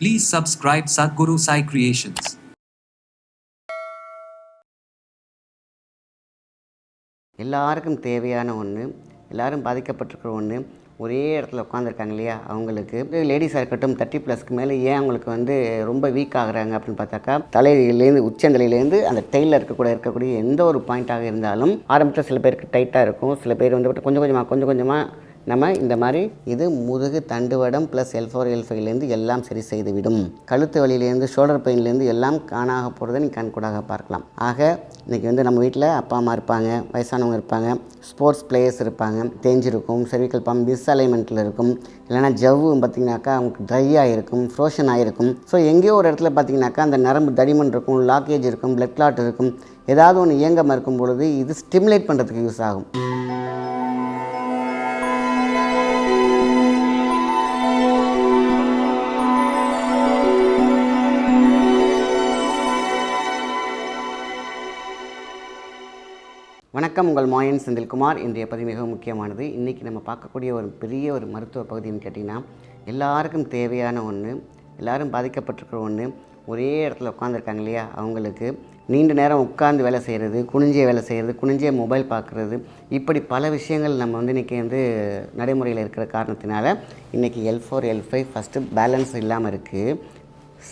Please subscribe Sadhguru Sai Creations. எல்லாருக்கும் தேவையான ஒன்று, எல்லோரும் பாதிக்கப்பட்டிருக்கிற ஒன்று, ஒரே இடத்துல உட்காந்துருக்காங்க இல்லையா, அவங்களுக்கு லேடிஸாக இருக்கட்டும் 30+க்கு மேலே ஏன் அவங்களுக்கு ரொம்ப வீக் ஆகுறாங்க அப்படின்னு பார்த்தாக்கா, தலையிலேருந்து உச்சந்தலையிலேருந்து அந்த டெய்லில் இருக்கக்கூடிய எந்த ஒரு பாயிண்ட்டாக இருந்தாலும் ஆரம்பத்தில் சில பேருக்கு டைட்டாக இருக்கும், சில பேர் கொஞ்சம் கொஞ்சமாக நம்ம இந்த மாதிரி இது முதுகு தண்டுவடம் ப்ளஸ் L4 L5லேருந்து எல்லாம் சரி செய்துவிடும். கழுத்து வலியிலேருந்து ஷோல்டர் பெயின்லேருந்து எல்லாம் காணாக போகிறத நீ கண்கூடாக பார்க்கலாம். ஆக இன்றைக்கி நம்ம வீட்டில் அப்பா அம்மா இருப்பாங்க, வயசானவங்க இருப்பாங்க, ஸ்போர்ட்ஸ் பிளேயர்ஸ் இருப்பாங்க, தேஞ்சிருக்கும், செர்விக்கல் பம்ப் டிஸ்அலைன்மெண்ட்டில் இருக்கும், இல்லைனா ஜவ்வு பார்த்திங்கனாக்கா அவங்களுக்கு ட்ரை ஆகிருக்கும், ஃப்ரோஷன் ஆகிருக்கும். ஸோ எங்கேயோ ஒரு இடத்துல பார்த்திங்கனாக்கா அந்த நரம்பு தடிமன் இருக்கும், லாக்கேஜ் இருக்கும், பிளட் கிளாட் இருக்கும், ஏதாவது ஒன்று இயங்காமல் இருக்கும் பொழுது இது ஸ்டிமுலேட் பண்ணுறதுக்கு யூஸ் ஆகும். வணக்கம், உங்கள் மாயன் செந்தில்குமார். இன்றைய பதிவு மிகவும் முக்கியமானது. இன்றைக்கி நம்ம பார்க்கக்கூடிய ஒரு பெரிய மருத்துவ பகுதின்னு கேட்டிங்கன்னா, எல்லாருக்கும் தேவையான ஒன்று, எல்லோரும் பாதிக்கப்பட்டிருக்கிற ஒன்று, ஒரே இடத்துல உட்காந்துருக்காங்க இல்லையா, அவங்களுக்கு நீண்ட நேரம் உட்காந்து வேலை செய்கிறது, குனிஞ்சே வேலை செய்கிறது, குனிஞ்சே மொபைல் பார்க்குறது, இப்படி பல விஷயங்கள் நம்ம இன்றைக்கி நடைமுறையில் இருக்கிற காரணத்தினால இன்றைக்கி L4 L5 ஃபஸ்ட்டு பேலன்ஸ் இல்லாமல் இருக்குது,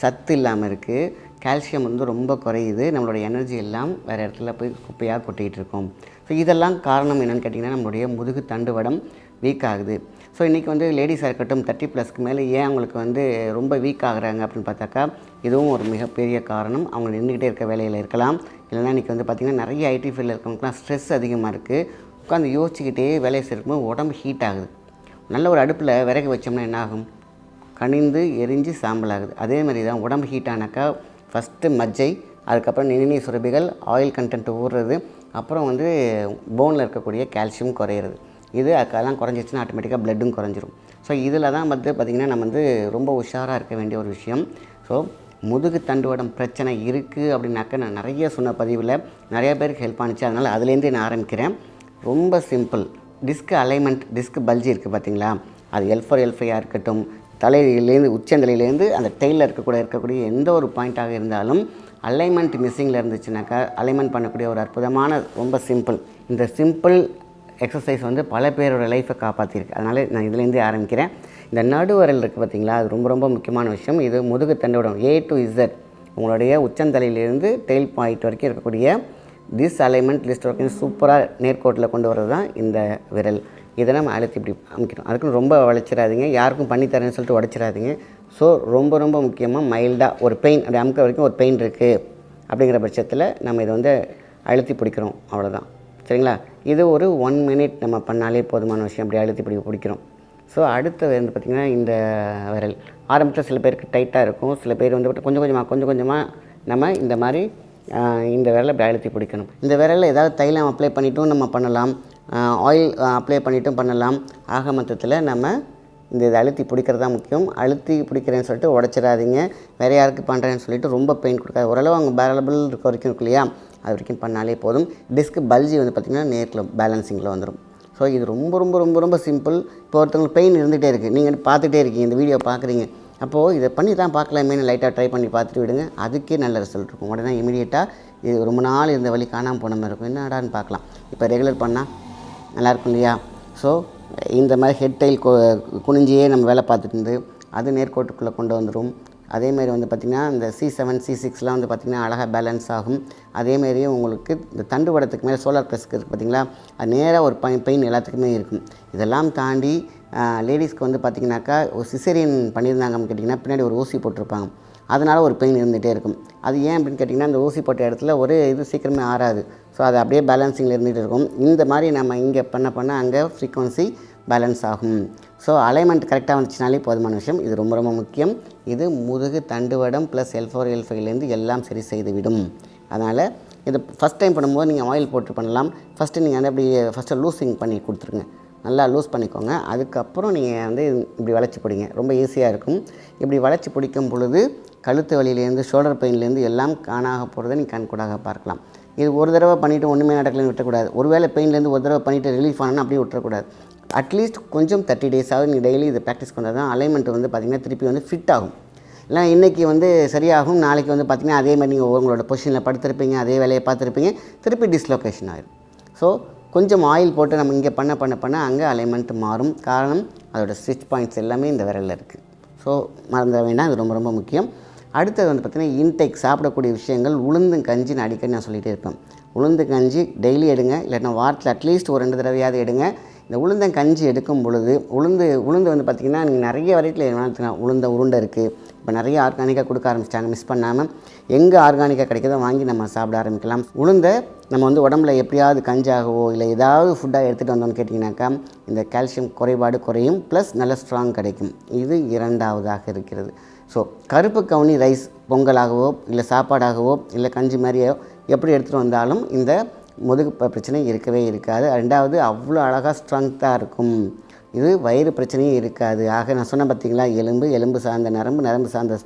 சத்து இல்லாமல் இருக்குது, கால்சியம் ரொம்ப குறையுது, நம்மளுடைய எனர்ஜி எல்லாம் வேறு இடத்துல போய் குப்பையாக கொட்டிகிட்டு இருக்கோம். ஸோ இதெல்லாம் காரணம் என்னென்னு கேட்டிங்கன்னா, நம்மளுடைய முதுகு தண்டுவடம் வீக் ஆகுது. ஸோ இன்றைக்கி லேடிஸாக இருக்கட்டும் 30+க்கு மேலே ஏன் அவங்களுக்கு ரொம்ப வீக் ஆகுறாங்க அப்படின்னு பார்த்தாக்கா, இதுவும் ஒரு மிகப்பெரிய காரணம். அவங்க நின்றுக்கிட்டே இருக்க வேலையில் இருக்கலாம், இல்லைனா இன்றைக்கி பார்த்திங்கன்னா நிறைய ஐடி ஃபீல்டில் இருக்கவங்களுக்குலாம் ஸ்ட்ரெஸ் அதிகமாக இருக்குது, உட்காந்து யோசிச்சுக்கிட்டே வேலையை செய்யும்போது உடம்பு ஹீட் ஆகுது. நல்ல ஒரு அடுப்பில் விறகு வச்சோம்னா என்ன ஆகும்? கனிந்து எரிஞ்சு சாம்பல் ஆகுது. அதேமாதிரி தான் உடம்பு ஹீட் ஆனாக்கா ஃபஸ்ட்டு மஜ்ஜை, அதுக்கப்புறம் நிணநீர் சுரப்பிகள், ஆயில் கண்டென்ட் ஊறுறது, அப்புறம் போனில் இருக்கக்கூடிய கால்சியம் குறையிறது. இது அதெல்லாம் குறைஞ்சிச்சுன்னா ஆட்டோமேட்டிக்காக ப்ளட்டும் குறைஞ்சிரும். ஸோ இதில் தான் பார்த்திங்கன்னா நம்ம ரொம்ப உஷாராக இருக்க வேண்டிய ஒரு விஷயம். ஸோ முதுகு தண்டுவடம் பிரச்சனை இருக்குது அப்படின்னாக்க நான் நிறைய சொன்ன பதிவில் நிறைய பேருக்கு ஹெல்ப் ஆனிச்சு. அதனால் அதுலேருந்து நான் ஆரம்பிக்கிறேன். ரொம்ப simple. Disk alignment, disk bulge இருக்குது பார்த்திங்களா, அது L4 L5 இருக்கட்டும், தலையிலேருந்து உச்சந்தலையிலேருந்து அந்த டெய்லில் இருக்கக்கூடிய எந்த ஒரு பாயிண்ட்டாக இருந்தாலும் அலைன்மெண்ட் மிஸ்ஸிங்கில் இருந்துச்சுனாக்கா அலைன்மெண்ட் பண்ணக்கூடிய ஒரு அற்புதமான ரொம்ப சிம்பிள். இந்த சிம்பிள் எக்ஸசைஸ் பல பேரோட லைஃப்பை காப்பாற்றிருக்கு. அதனால் நான் இதுலேருந்தே ஆரம்பிக்கிறேன். இந்த நடுவரல் இருக்குது பார்த்திங்களா, அது ரொம்ப முக்கியமான விஷயம். இது முதுகு தண்டுவடம் A to Z, உங்களுடைய உச்சந்தலையிலேருந்து டெயில் பாயிண்ட் வரைக்கும் இருக்கக்கூடிய டிஸ்அலைன்மெண்ட் லிஸ்ட் வரைக்கும் சூப்பராக நேர்கோட்டில் கொண்டு வரது தான் இந்த விரல். இதை நம்ம அழுத்தி இப்படி அமைக்கணும். அதுக்குன்னு ரொம்ப வளைச்சிடாதீங்க, யாருக்கும் பண்ணித்தரேன்னு சொல்லிட்டு உடச்சிடாதீங்க. ஸோ ரொம்ப முக்கியமாக மைல்டாக ஒரு பெயின் அப்படி அமுக்க வரைக்கும் ஒரு பெயின் இருக்குது அப்படிங்கிற பட்சத்தில் நம்ம இதை அழுத்தி பிடிக்கிறோம், அவ்வளோதான். சரிங்களா? இது ஒரு 1 மினிட் நம்ம பண்ணாலே போதுமான விஷயம். அப்படி அழுத்தி பிடிக்கிறோம். ஸோ அடுத்து பார்த்திங்கன்னா, இந்த விரல் ஆரம்பத்தில் சில பேருக்கு டைட்டாக இருக்கும், சில பேர் கொஞ்சம் கொஞ்சமாக நம்ம இந்த மாதிரி இந்த விரலை அப்படி அழுத்தி பிடிக்கணும். இந்த விரலில் ஏதாவது தைலம் அப்ளை பண்ணிட்டும் நம்ம பண்ணலாம், ஆயில் அப்ளை பண்ணிட்டும் பண்ணலாம். ஆக மொத்தத்தில் நம்ம இதை அழுத்தி பிடிக்கிறதா முக்கியம். அழுத்தி பிடிக்கிறேன்னு சொல்லிட்டு உடச்சிடாதீங்க, வேறு யாருக்கு பண்ணுறேன்னு சொல்லிட்டு ரொம்ப பெயின் கொடுக்காது. ஓரளவு அவங்க பேரலபிள் இருக்க வரைக்கும் இருக்கு இல்லையா, அது வரைக்கும் பண்ணாலே போதும். டிஸ்க் பல்ஜி பார்த்திங்கன்னா நேரில் பேலன்சிங்கில் வந்துடும். ஸோ இது ரொம்ப சிம்பிள். இப்போ ஒருத்தவங்களுக்கு பெயின் இருந்துகிட்டே இருக்குது, நீங்கள் பார்த்துட்டே இருக்கீங்க, இந்த வீடியோ பார்க்குறீங்க, அப்போது இதை பண்ணி தான் பார்க்கலாமேனு லைட்டாக ட்ரை பண்ணி பார்த்துட்டு விடுங்க, அதுக்கே நல்ல ரிசல்ட் இருக்கும். உடனே இமீடியட்டாக இது ரொம்ப நாள் இருந்த வழி காணாமல் போன மாதிரி இருக்கும், என்னடான்னு பார்க்கலாம். இப்போ ரெகுலர் பண்ணால் நல்லாயிருக்கும் இல்லையா? ஸோ இந்த மாதிரி ஹெட் டைல் குனிஞ்சியே நம்ம வேலை பார்த்துட்டு இருந்து அது நேர்கோட்டுக்குள்ளே கொண்டு வந்துடும். அதேமாரி பார்த்திங்கன்னா இந்த C7 C6லாம் பார்த்திங்கன்னா அழகாக பேலன்ஸ் ஆகும். அதேமாரி உங்களுக்கு இந்த தண்டுவடத்துக்கு மேலே சோலார் ப்ளஸ்க்கு இருக்குது பார்த்திங்களா, அது நேராக ஒரு பெயின் எல்லாத்துக்குமே இருக்கும். இதெல்லாம் தாண்டி லேடிஸ்க்கு பார்த்திங்கனாக்கா ஒரு சிசேரியன் பண்ணியிருந்தாங்கன்னு கேட்டிங்கன்னா பின்னாடி ஒரு ஊசி போட்டிருப்பாங்க, அதனால் ஒரு பெயின் இருந்துகிட்டே இருக்கும். அது ஏன் அப்படின்னு கேட்டிங்கன்னா, அந்த ஊசி போட்ட இடத்துல ஒரு இது சீக்கிரமே ஆறாது. ஸோ அது அப்படியே பேலன்சிங்கில் இருந்துகிட்டு இருக்கும். இந்த மாதிரி நம்ம இங்கே பண்ண அங்கே ஃப்ரீக்வன்சி பேலன்ஸ் ஆகும். ஸோ அலைன்மெண்ட் கரெக்டாக வந்துச்சுனாலே போதுமான விஷயம். இது ரொம்ப முக்கியம். இது முதுகு தண்டுவடம் ப்ளஸ் L4 L5லேருந்து எல்லாம் சரி செய்துவிடும். அதனால் இது ஃபஸ்ட் டைம் பண்ணும்போது நீங்கள் ஆயில் போட்டு பண்ணலாம். ஃபஸ்ட்டு நீங்கள் அப்படி ஃபஸ்ட்டு லூஸிங் பண்ணி கொடுத்துருங்க, நல்லா லூஸ் பண்ணிக்கோங்க. அதுக்கப்புறம் நீங்கள் இப்படி வளைச்சி பிடிங்க, ரொம்ப ஈஸியாக இருக்கும். இப்படி வளைச்சி பிடிக்கும் பொழுது கழுத்து வலியிலேருந்து ஷோல்டர் பெயின்லேருந்து எல்லாம் காணாக போகிறத நீங்கள் கண்கூடாக பார்க்கலாம். இது ஒரு தடவை பண்ணிவிட்டு ஒன்றுமே நடக்கலன்னு விட்டக்கூடாது. ஒருவேளை பெயின்லேருந்து ஒரு தடவை பண்ணிவிட்டு ரிலீஃப் ஆனால் அப்படியே விட்டுறக்கூடாது. அட்லீஸ்ட் கொஞ்சம் 30 டேஸாவது நீங்கள் டெய்லி இதை ப்ராக்டிஸ் பண்ணால் தான் அலைன்மெண்ட் பார்த்திங்கன்னா திருப்பி ஃபிட் ஆகும். இல்லை இன்றைக்கி வந்து சரியாகும், நாளைக்கு வந்து பார்த்திங்கன்னா அதே மாதிரி நீங்கள் உங்களோட பொசிஷனில் படுத்திருப்பீங்க, அதே வேலையை பார்த்துருப்பீங்க, திருப்பி டிஸ்லொகேஷன் ஆகிடும். ஸோ கொஞ்சம் ஆயில் போட்டு நம்ம இங்கே பண்ண அங்கே அலைன்மெண்ட் மாறும். காரணம் அதோடய ஸ்விட்ச் பாயிண்ட்ஸ் எல்லாமே இந்த விரலில் இருக்குது. ஸோ மறந்துட வேண்டாம், இது ரொம்ப ரொம்ப முக்கியம். அடுத்தது வந்து பார்த்திங்கன்னா இன்டேக், சாப்பிடக்கூடிய விஷயங்கள். உளுந்து கஞ்சின்னு அடிக்கடி நான் சொல்லிகிட்டே இருப்பேன். உளுந்து கஞ்சி டெய்லி எடுங்க, இல்லைன்னா வாரத்தில் அட்லீஸ்ட் ஒரு 2 தடவையாவது எடுங்க. இந்த உளுந்தங்கஞ்சி எடுக்கும் பொழுது உளுந்து வந்து பார்த்திங்கன்னா நீங்கள் நிறைய வெரைட்டியில் எடுத்துக்கலாம். உளுந்த உருண்டை இருக்குது, இப்போ நிறைய ஆர்கானிக்காக கொடுக்க ஆரம்பிச்சிட்டாங்க. மிஸ் பண்ணாமல் எங்கே ஆர்கானிக்காக கிடைக்கிறதோ வாங்கி நம்ம சாப்பிட ஆரம்பிக்கலாம். உளுந்தை நம்ம வந்து உடம்புல எப்படியாவது கஞ்சாகவோ இல்லை ஏதாவது ஃபுட்டாக எடுத்துகிட்டு வந்தோம்னு கேட்டிங்கனாக்கா இந்த கால்சியம் குறைபாடு குறையும், ப்ளஸ் நல்ல ஸ்ட்ராங் கிடைக்கும். இது 2வதாக இருக்கிறது. ஸோ கருப்பு கவுனி ரைஸ் பொங்கலாகவோ இல்லை சாப்பாடாகவோ இல்லை கஞ்சி மாதிரியோ எப்படி எடுத்துகிட்டு வந்தாலும் இந்த முதுகு பிரச்சனை இருக்கவே இருக்காது. 2வது அவ்வளோ அழகாக ஸ்ட்ரென்த்தாக இருக்கும். இது வயிறு பிரச்சனையும் இருக்காது. ஆக நான் சொன்ன பார்த்திங்களா, எலும்பு சார்ந்த நரம்பு சார்ந்த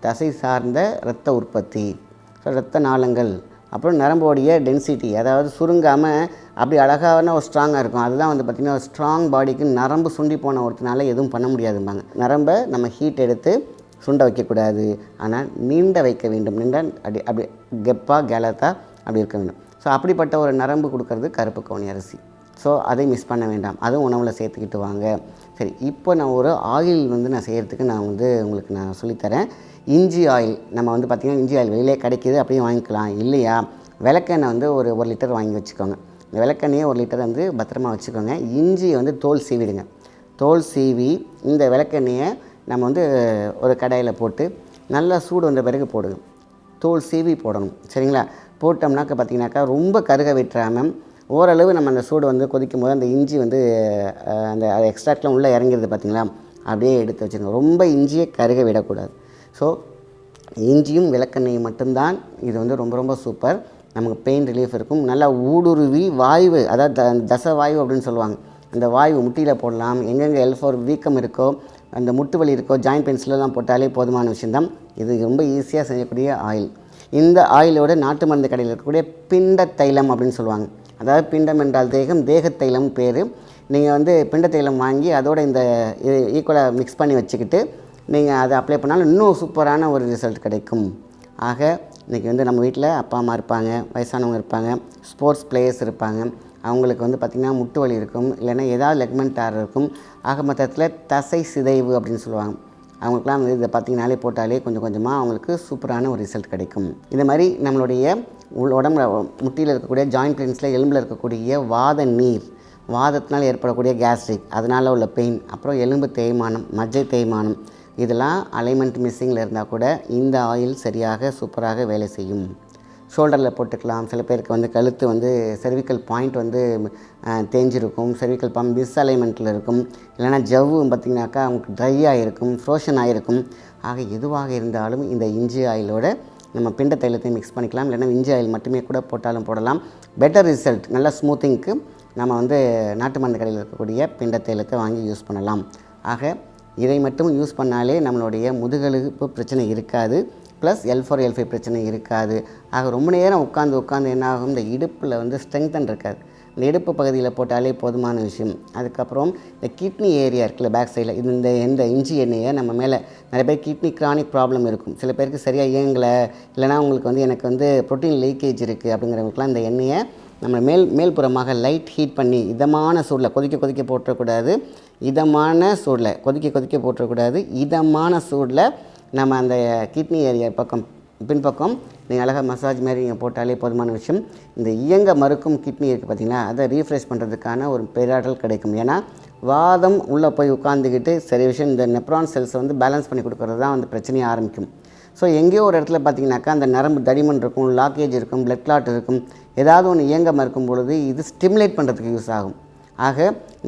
தசை சார்ந்த இரத்த உற்பத்தி, ஸோ இரத்த நாளங்கள், அப்புறம் நரம்போடைய டென்சிட்டி, அதாவது சுருங்காமல் அப்படி அழகான ஒரு ஸ்ட்ராங்காக இருக்கும். அதுதான் வந்து பார்த்திங்கன்னா ஒரு ஸ்ட்ராங் பாடிக்கு நரம்பு சுண்டி போன ஒருத்தனால எதுவும் பண்ண முடியாதும்பாங்க. நரம்பை நம்ம ஹீட் எடுத்து சுண்ட வைக்கக்கூடாது, ஆனால் நீண்ட வைக்க வேண்டும். அப்படி கெப்பாக கேலத்தாக அப்படி இருக்க வேண்டும். ஸோ அப்படிப்பட்ட ஒரு நரம்பு கொடுக்கறது கருப்பு கவுனி அரிசி. ஸோ அதை மிஸ் பண்ண வேண்டாம், அதுவும் உணவில் சேர்த்துக்கிட்டு வாங்க. சரி, இப்போ நான் ஒரு ஆயில் வந்து நான் செய்கிறதுக்கு உங்களுக்கு நான் சொல்லித்தரேன். இஞ்சி ஆயில். நம்ம வந்து பார்த்திங்கன்னா இஞ்சி ஆயில் வெளியிலே கிடைக்கிது, அப்படியே வாங்கிக்கலாம். இல்லையா, விளக்கெண்ணெய் வந்து ஒரு லிட்டர் வாங்கி வச்சுக்கோங்க. இந்த விளக்கெண்ணெயை 1 லிட்டர் வந்து பத்திரமா வச்சுக்கோங்க. இஞ்சியை வந்து தோல் சீவிடுங்க. தோல் சீவி இந்த விளக்கெண்ணெயை நம்ம வந்து ஒரு கடாயில் போட்டு நல்லா சூடு வந்த பிறகு போடுங்க. தோல் சீவி போடணும், சரிங்களா? போட்டோம்னாக்க பார்த்திங்கனாக்கா ரொம்ப கருக விட்டுறாமல் ஓரளவு நம்ம அந்த சூடு வந்து கொதிக்கும் போது அந்த இஞ்சி வந்து அந்த எக்ஸ்ட்ராக்ட்லாம் உள்ளே இறங்கிறது பார்த்திங்களா, அப்படியே எடுத்து வச்சுருங்க. ரொம்ப இஞ்சியை கருக விடக்கூடாது. ஸோ இஞ்சியும் விளக்கெண்ணெயும் மட்டும்தான். இது வந்து ரொம்ப ரொம்ப சூப்பர். நமக்கு பெயின் ரிலீஃப் இருக்கும். நல்லா ஊடுருவி வாய்வு, அதாவது தச வாய்வு அப்படின்னு சொல்லுவாங்க, அந்த வாய்வு முட்டியில் போடலாம். எங்கெங்கே L4 வீக்கம் இருக்கோ, அந்த முட்டு வலி இருக்கோ, ஜாயின்ட் பெயின்ஸ்லாம் போட்டாலே போதுமான விஷயம்தான். இது ரொம்ப ஈஸியாக செய்யக்கூடிய ஆயில். இந்த ஆயிலோட நாட்டு மருந்து கடையில் இருக்கக்கூடிய பிண்ட தைலம் அப்படின்னு சொல்லுவாங்க. அதாவது பிண்டம் என்றால் தேகம், தேக தைலம் பேர். நீங்கள் வந்து பிண்ட தைலம் வாங்கி அதோட இந்த ஈக்குவலாக மிக்ஸ் பண்ணி வச்சுக்கிட்டு நீங்கள் அதை அப்ளை பண்ணாலும் இன்னும் சூப்பரான ஒரு ரிசல்ட் கிடைக்கும். ஆக இன்றைக்கி வந்து நம்ம வீட்டில் அப்பா அம்மா இருப்பாங்க, வயசானவங்க இருப்பாங்க, ஸ்போர்ட்ஸ் பிளேயர்ஸ் இருப்பாங்க. அவங்களுக்கு வந்து பார்த்திங்கன்னா முட்டு வலி இருக்கும், இல்லைன்னா ஏதாவது லெக்மெண்ட் டேர் இருக்கும். ஆக மொத்தத்தில் தசை சிதைவு அப்படின்னு சொல்லுவாங்க. அவங்களுக்குலாம் வந்து இதை பார்த்திங்கனாலே போட்டாலே கொஞ்சம் கொஞ்சமாக அவங்களுக்கு சூப்பரான ஒரு ரிசல்ட் கிடைக்கும். இந்த மாதிரி நம்மளுடைய உடம்புல முட்டியில் இருக்கக்கூடிய ஜாயிண்ட் பெயின்ஸில் எலும்பில் இருக்கக்கூடிய வாத நீர், வாதத்தினால் ஏற்படக்கூடிய கேஸ்ட்ரிக், அதனால் உள்ள பெயின், அப்புறம் எலும்பு தேய்மானம், மஜ்ஜை தேய்மானம், இதெல்லாம் அலைன்மெண்ட் மிஸ்ஸிங்கில் இருந்தால் கூட இந்த ஆயில் சரியாக சூப்பராக வேலை செய்யும். ஷோல்டரில் போட்டுக்கலாம். சில பேருக்கு வந்து கழுத்து வந்து செர்விக்கல் பாயிண்ட் வந்து தேஞ்சிருக்கும், செர்விக்கல் பாயிண்ட் மிஸ்அலைன்மெண்ட்டில் இருக்கும், இல்லைனா ஜவ்வு பார்த்திங்கனாக்கா அவங்களுக்கு ட்ரை ஆகிருக்கும், ஃப்ரோஷன் ஆகிருக்கும். ஆக எதுவாக இருந்தாலும் இந்த இஞ்சி ஆயிலோட நம்ம பிண்ட தைலத்தையும் மிக்ஸ் பண்ணிக்கலாம். இல்லைனா இஞ்சி ஆயில் மட்டுமே கூட போட்டாலும் போடலாம். பெட்டர் ரிசல்ட், நல்ல ஸ்மூத்திங்க்கு நம்ம வந்து நாட்டு மருந்து கடையில் இருக்கக்கூடிய பிண்ட தைலத்தை வாங்கி யூஸ் பண்ணலாம். ஆக இதை மட்டும் யூஸ் பண்ணாலே நம்மளுடைய முதுகெலும்பு பிரச்சனை இருக்காது, ப்ளஸ் L4 L5 பிரச்சனை இருக்காது. ஆக ரொம்ப நேரம் உட்காந்து என்ன ஆகும், இந்த இடுப்பில் வந்து ஸ்ட்ரெங்தன் இருக்காது. இந்த இடுப்பு பகுதியில் போட்டாலே போதுமான விஷயம். அதுக்கப்புறம் இந்த கிட்னி ஏரியா இருக்குல்ல, பேக் சைடில் இந்த இஞ்சி எண்ணெயை நம்ம மேலே நிறைய பேர் கிட்னி கிரானிக் ப்ராப்ளம் இருக்கும். சில பேருக்கு சரியாக இயங்கலை, இல்லைனா உங்களுக்கு வந்து எனக்கு வந்து ப்ரோட்டீன் லீக்கேஜ் இருக்குது அப்படிங்கிறவங்களுக்குலாம் இந்த எண்ணெயை நம்ம மேல்புறமாக லைட் ஹீட் பண்ணி இதமான சூடில் கொதிக்க போட்டுறக்கூடாது. இதமான சூடில் கொதிக்க போட்டுறக்கூடாது. இதமான சூடில் நம்ம அந்த கிட்னி ஏரியா பக்கம் பின்பக்கம் நீங்கள் அழகாக மசாஜ் மாதிரி நீங்கள் போட்டாலே போதுமான விஷயம். இந்த இயங்க மறுக்கும் கிட்னி இருக்குது பார்த்திங்களா, அதை ரீஃப்ரெஷ் பண்ணுறதுக்கான ஒரு பேராற்றல் கிடைக்கும். ஏன்னா வாதம் உள்ளே போய் உட்காந்துக்கிட்டு சரி விஷயம் இந்த நெப்ரான் செல்ஸை வந்து பேலன்ஸ் பண்ணி கொடுக்குறது தான் வந்து பிரச்சனையை ஆரம்பிக்கும். ஸோ எங்கேயோ ஒரு இடத்துல பார்த்திங்கனாக்கா அந்த நரம்பு தடிமன் இருக்கும், லாக்கேஜ் இருக்கும், பிளட் கிளாட் இருக்கும், ஏதாவது ஒன்று இயங்க மறுக்கும் பொழுது இது ஸ்டிமுலேட் பண்ணுறதுக்கு யூஸ் ஆகும். ஆக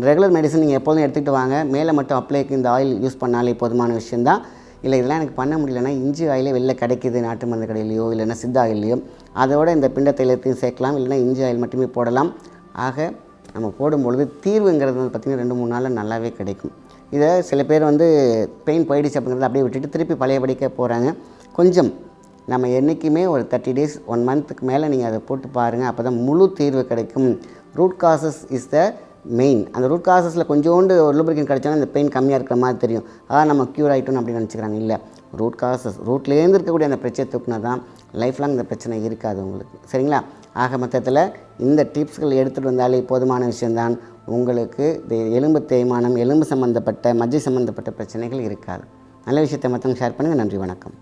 ரெகுலர் மெடிசன் நீங்கள் எப்போதும் எடுத்துகிட்டு வாங்க. மேலே மட்டும் அப்ளைக்கு இந்த ஆயில் யூஸ் பண்ணாலே போதுமான விஷயந்தான். இல்லை இதெல்லாம் எனக்கு பண்ண முடியலன்னா இஞ்சி ஆயிலே வெளில கிடைக்கிது நாட்டு மருந்து கடையிலையோ இல்லைன்னா சித்த ஆயிலையோ, அதோட இந்த பிண்ட தைலத்தையும் சேர்க்கலாம், இல்லைன்னா இஞ்சி ஆயில் மட்டுமே போடலாம். ஆக நம்ம போடும்பொழுது தீர்வுங்கிறது வந்து பார்த்திங்கன்னா 2-3 நாளில் நல்லாவே கிடைக்கும். இதை சில பேர் வந்து பெயின் போயிடுச்சு அப்படிங்கிறத அப்படியே விட்டுட்டு திருப்பி பழையபடிக்க போகிறாங்க. கொஞ்சம் நம்ம என்றைக்குமே ஒரு 30 days 1 monthக்கு மேலே நீங்கள் அதை போட்டு பாருங்கள். அப்போ தான் முழு தீர்வு கிடைக்கும். Root causes is the main. அந்த ரூட் காசஸில் கொஞ்சோண்டு ஒரு லூப்ரிகன் கிடைச்சாலும் அந்த பெயின் கம்மியாக இருக்கிற மாதிரி தெரியும். நம்ம க்யூர் ஆகிட்டோம் அப்படின்னு நினச்சிக்கிறாங்க. இல்லை, ரூட் காசஸ், ரூட்லேருந்து இருக்கக்கூடிய அந்த பிரச்சனை தூக்குனா தான் லைஃப் லாங் இந்த பிரச்சனை இருக்காது உங்களுக்கு. சரிங்களா? ஆக மொத்தத்தில் இந்த டிப்ஸ்கள் எடுத்துகிட்டு வந்தாலே போதுமான விஷயந்தான். உங்களுக்கு எலும்பு தேய்மானம், எலும்பு சம்மந்தப்பட்ட மஜ்ஜை சம்மந்தப்பட்ட பிரச்சனைகள் இருக்காது. நல்ல விஷயத்தை மற்றவங்க ஷேர் பண்ணுங்கள். நன்றி, வணக்கம்.